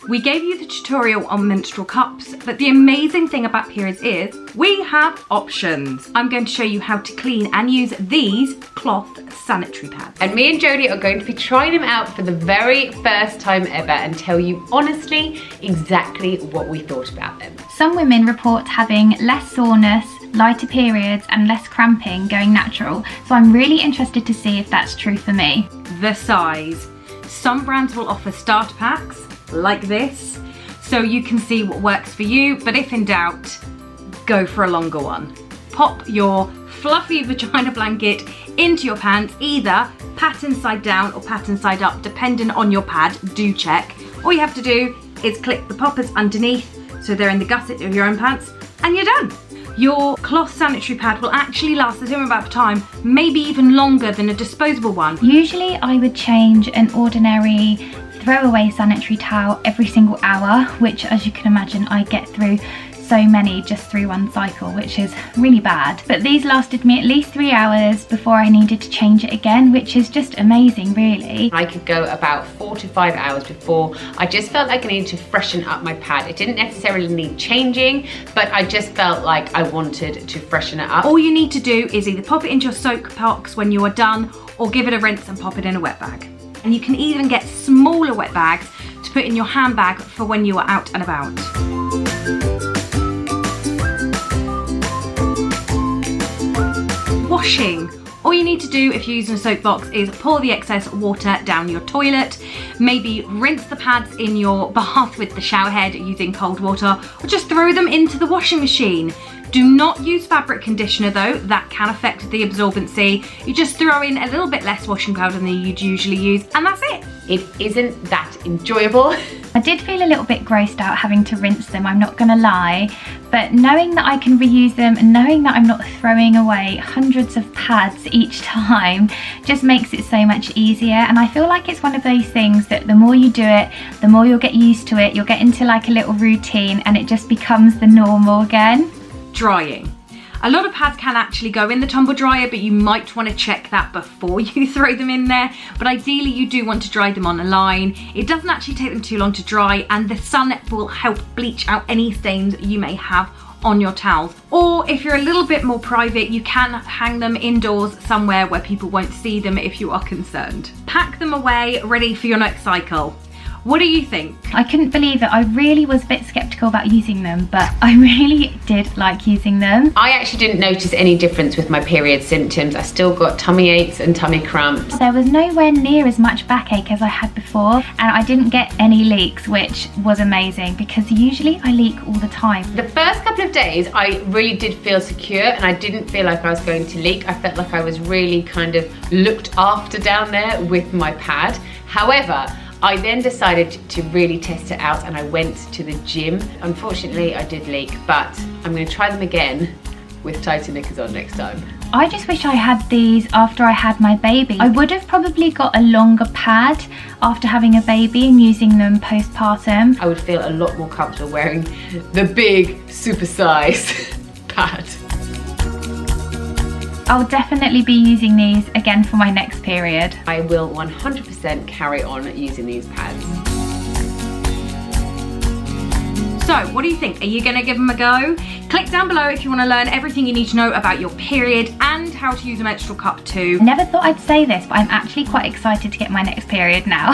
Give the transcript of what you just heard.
We gave you the tutorial on menstrual cups, but the amazing thing about periods is we have options. I'm going to show you how to clean and use these cloth sanitary pads. And me and Jodie are going to be trying them out for the very first time ever and tell you honestly exactly what we thought about them. Some women report having less soreness, lighter periods and less cramping going natural, so I'm really interested to see if that's true for me. The size. Some brands will offer starter packs like this, so you can see what works for you, but if in doubt, go for a longer one. Pop your fluffy vagina blanket into your pants, either pattern side down or pattern side up, depending on your pad. Do check. All you have to do is click the poppers underneath so they're in the gusset of your own pants, and you're done. Your cloth sanitary pad will actually last the same amount of time, maybe even longer than a disposable one. Usually I would change an ordinary throwaway sanitary towel every single hour, which, as you can imagine, I get through so many just through one cycle, which is really bad. But these lasted me at least 3 hours before I needed to change it again, which is just amazing, really. I could go about 4 to 5 hours before I just felt like I needed to freshen up my pad. It didn't necessarily need changing, but I just felt like I wanted to freshen it up. All you need to do is either pop it into your soak box when you are done, or give it a rinse and pop it in a wet bag. And you can even get smaller wet bags to put in your handbag for when you are out and about. Washing. All you need to do if you're using a soap box is pour the excess water down your toilet, maybe rinse the pads in your bath with the shower head using cold water, or just throw them into the washing machine. Do not use fabric conditioner though, that can affect the absorbency. You just throw in a little bit less washing powder than you'd usually use, and that's it. It isn't that enjoyable. I did feel a little bit grossed out having to rinse them, I'm not gonna lie, but knowing that I can reuse them and knowing that I'm not throwing away hundreds of pads each time just makes it so much easier. And I feel like it's one of those things that the more you do it, the more you'll get used to it, you'll get into like a little routine and it just becomes the normal again. Drying. A lot of pads can actually go in the tumble dryer, but you might want to check that before you throw them in there. But ideally you do want to dry them on a line. It doesn't actually take them too long to dry, and the sun will help bleach out any stains you may have on your towels. Or if you're a little bit more private, you can hang them indoors somewhere where people won't see them if you are concerned. Pack them away, ready for your next cycle. What do you think? I couldn't believe it. I really was a bit skeptical about using them, but I really did like using them. I actually didn't notice any difference with my period symptoms. I still got tummy aches and tummy cramps. There was nowhere near as much backache as I had before, and I didn't get any leaks, which was amazing because usually I leak all the time. The first couple of days I really did feel secure and I didn't feel like I was going to leak. I felt like I was really kind of looked after down there with my pad. However, I then decided to really test it out and I went to the gym. Unfortunately, I did leak, but I'm going to try them again with tighter knickers on next time. I just wish I had these after I had my baby. I would have probably got a longer pad after having a baby and using them postpartum. I would feel a lot more comfortable wearing the big, super size pad. I'll definitely be using these again for my next period. I will 100% carry on using these pads. So, what do you think? Are you gonna give them a go? Click down below if you wanna learn everything you need to know about your period and how to use a menstrual cup too. Never thought I'd say this, but I'm actually quite excited to get my next period now.